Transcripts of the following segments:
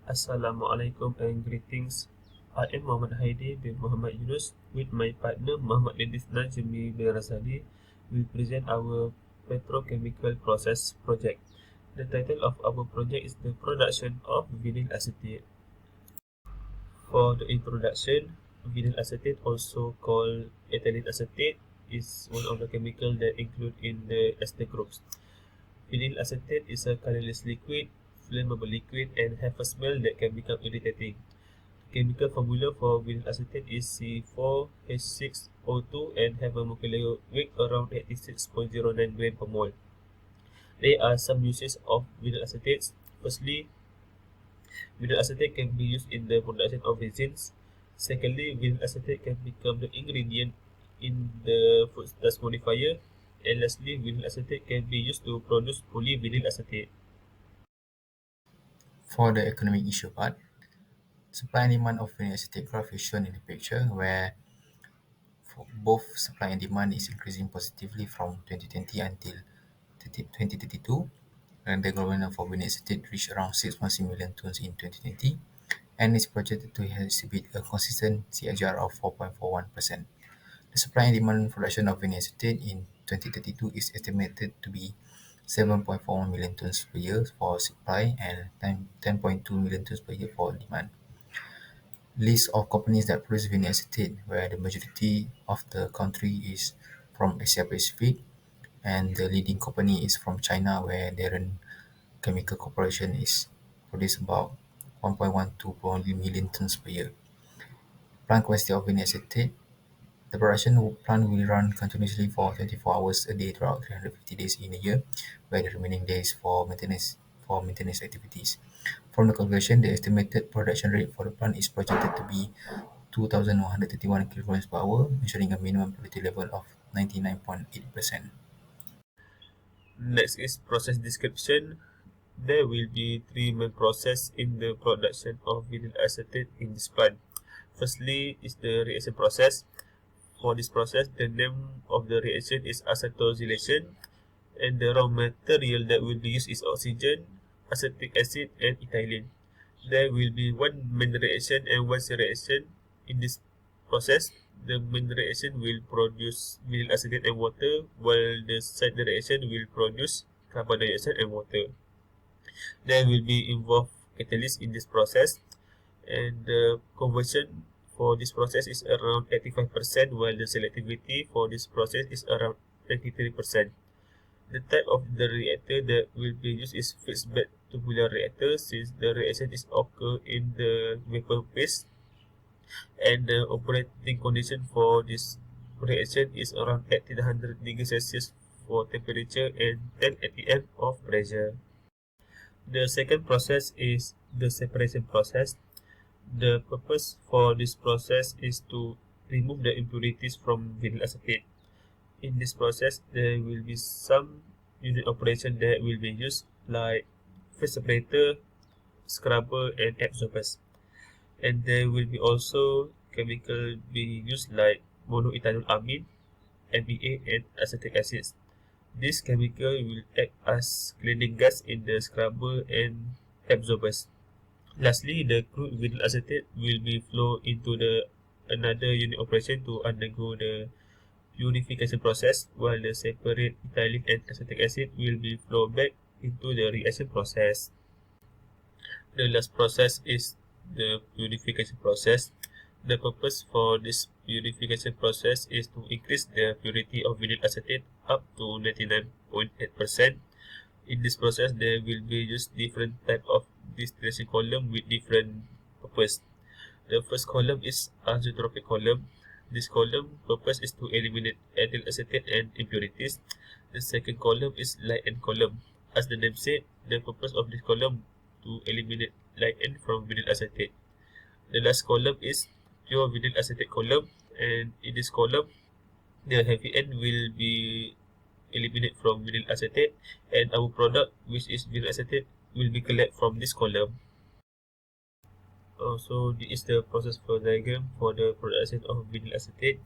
Assalamualaikum and greetings. I am Muhammad Haidi bin Muhammad Yunus. With my partner Muhammad Dedis Najmi bin Rasali, we present our petrochemical process project. The title of our project is the production of vinyl acetate. For the introduction, vinyl acetate, also called ethylene acetate, is one of the chemicals that include in the ester groups. Vinyl acetate is a colorless liquid, flammable liquid, and have a smell that can become irritating. Chemical formula for vinyl acetate is C4H6O2 and have a molecular weight around 86.09 gram per mole. There are some uses of vinyl acetates. Firstly, vinyl acetate can be used in the production of resins. Secondly, vinyl acetate can become the ingredient in the food dust modifier. And lastly, vinyl acetate can be used to produce polyvinyl acetate. For the economic issue part, supply and demand of vinyl acetate graph is shown in the picture where both supply and demand is increasing positively from 2020 until 2032, and the global demand for vinyl acetate reached around 6.6 million tons in 2020 and is projected to exhibit a consistent CAGR of 4.41%. The supply and demand production of vinyl acetate in 2032 is estimated to be 7.41 million tons per year for supply and 10.2 million tons per year for demand. List of companies that produce vinyl acetate, where the majority of the country is from Asia Pacific, and the leading company is from China, where Darren Chemical Corporation is produce about 1.12 million tons per year. Plant capacity of vinyl acetate. The production plant will run continuously for 24 hours a day throughout 350 days in a year, where the remaining days for maintenance activities. From the calculation, the estimated production rate for the plant is projected to be 2,131 kilograms per hour, ensuring a minimum purity level of 99.8%. Next is process description. There will be three main processes in the production of vinyl acetate in this plant. Firstly is the reaction process. For this process, the name of the reaction is acetylation, and the raw material that will be used is oxygen, acetic acid, and ethylene. There will be one main reaction and one side reaction in this process. The main reaction will produce vinyl acetate and water, while the side reaction will produce carbon dioxide and water. There will be involved catalyst in this process, and the conversion for this process is around 85%, while the selectivity for this process is around 93%. The type of the reactor that will be used is fixed bed tubular reactor, since the reaction is occur in the vapor phase, and the operating condition for this reaction is around 1800 degrees Celsius for temperature and 10 atm of pressure. The second process is the separation process. The purpose for this process is to remove the impurities from vinyl acetate. In this process, there will be some unit operation that will be used, like phase separator, scrubber, and absorbers. And there will be also chemical being used like monoethyl amine, MEA, and acetic acid. This chemical will act as cleaning gas in the scrubber and absorbers. Lastly, the crude vinyl acetate will be flow into the another unit operation to undergo the purification process, while the separate ethylene and acetic acid will be flow back into the reaction process. The last process is the purification process. The purpose for this purification process is to increase the purity of vinyl acetate up to 99.8%. In this process, there will be used different type of distillation column with different purpose. The first column is azeotropic column. This column purpose is to eliminate ethyl acetate and impurities. The second column is light end column. As the name said, the purpose of this column to eliminate light end from vinyl acetate. The last column is pure vinyl acetate column, and in this column, the heavy end will be eliminated from vinyl acetate, and our product, which is vinyl acetate, will be collected from this column. So this is the process flow diagram for the production of vinyl acetate.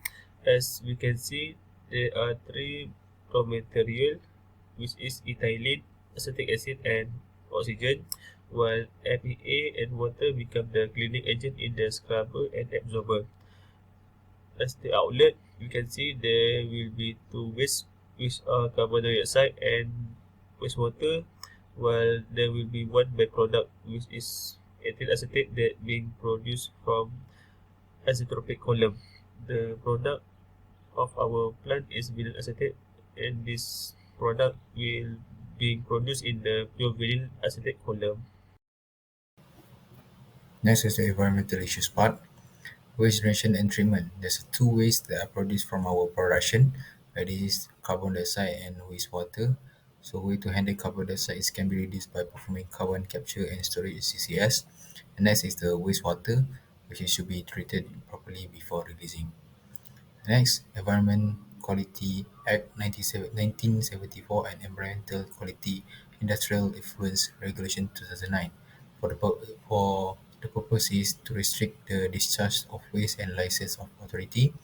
As we can see, there are three raw material, which is ethylene, acetic acid, and oxygen. while MEA and water become the cleaning agent in the scrubber and absorber. As the outlet, you can see there will be two waste, which are carbon dioxide and wastewater, while there will be one byproduct, which is ethyl acetate that being produced from azeotropic column. The product of our plant is vinyl acetate, and this product will be produced in the pure vinyl acetate column. Next is the environmental issues part. Waste generation and treatment. There's two ways that are produced from our production, that is carbon dioxide and wastewater. So way to handle carbon dioxide is can be reduced by performing carbon capture and storage CCS. And next is the wastewater, which is should be treated properly before releasing. Next, Environment Quality Act 1974 and Environmental Quality Industrial Effluents Regulation 2009. For the purpose is to restrict the discharge of waste and license of authority,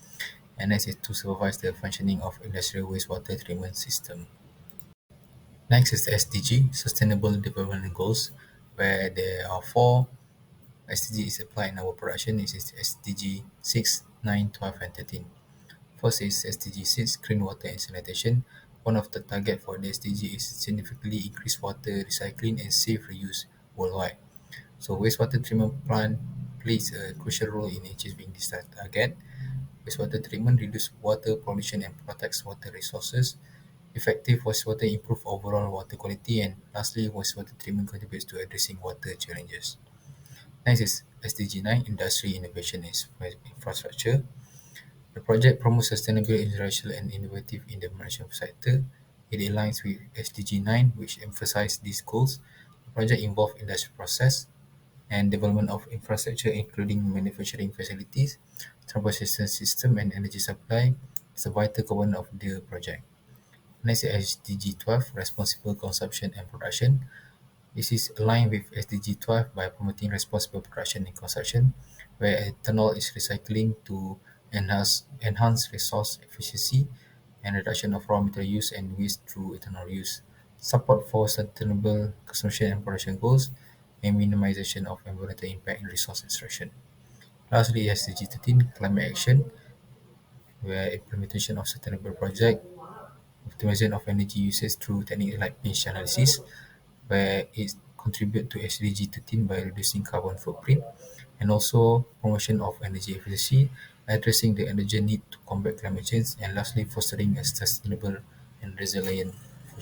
and next is to supervise the functioning of industrial wastewater treatment system. Next is the SDG, Sustainable Development Goals, where there are four SDG is applied in our production. This is SDG 6, 9, 12, and 13. First is SDG 6, clean water and sanitation. One of the target for the SDG is significantly increase water recycling and safe reuse worldwide. So wastewater treatment plant plays a crucial role in achieving this target. Wastewater treatment reduces water pollution and protects water resources. Effective wastewater improve overall water quality, and lastly, wastewater treatment contributes to addressing water challenges. Next is SDG 9, Industry Innovation and Infrastructure. The project promotes sustainable, international, and innovative in the maritime sector. It aligns with SDG 9, which emphasizes these goals. The project involves industrial process and development of infrastructure, including manufacturing facilities, transportation system, and energy supply. It's a vital component of the project. Next is SDG 12, Responsible Consumption and Production. This is aligned with SDG 12 by promoting responsible production and consumption, where ethanol is recycling to enhance resource efficiency and reduction of raw material use and waste through ethanol use, support for sustainable consumption and production goals, and minimization of environmental impact and resource extraction. Lastly, SDG 13, Climate Action, where implementation of sustainable project, optimization of energy usage through techniques like pinch analysis, where it contribute to SDG 13 by reducing carbon footprint, and also promotion of energy efficiency, addressing the energy need to combat climate change, and lastly fostering a sustainable and resilient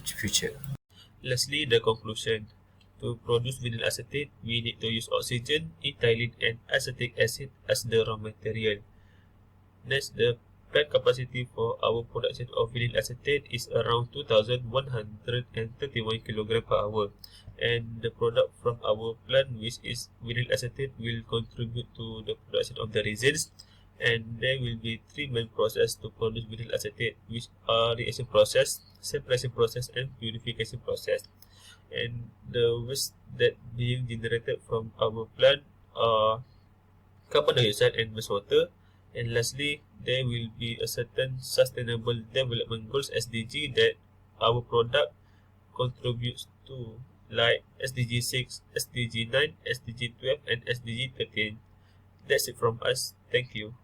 future. Lastly, the conclusion. To produce vinyl acetate, we need to use oxygen, ethylene, and acetic acid as the raw material. Next, the plant capacity for our production of vinyl acetate is around 2,131 kg per hour, and the product from our plant, which is vinyl acetate, will contribute to the production of the resins. And there will be three main processes to produce vinyl acetate, which are reaction process, separation process, and purification process. And the waste that being generated from our plant are carbon dioxide and wastewater. And lastly, there will be a certain sustainable development goals SDG that our product contributes to, like SDG 6, SDG 9, SDG 12, and SDG 13. That's it from us. Thank you.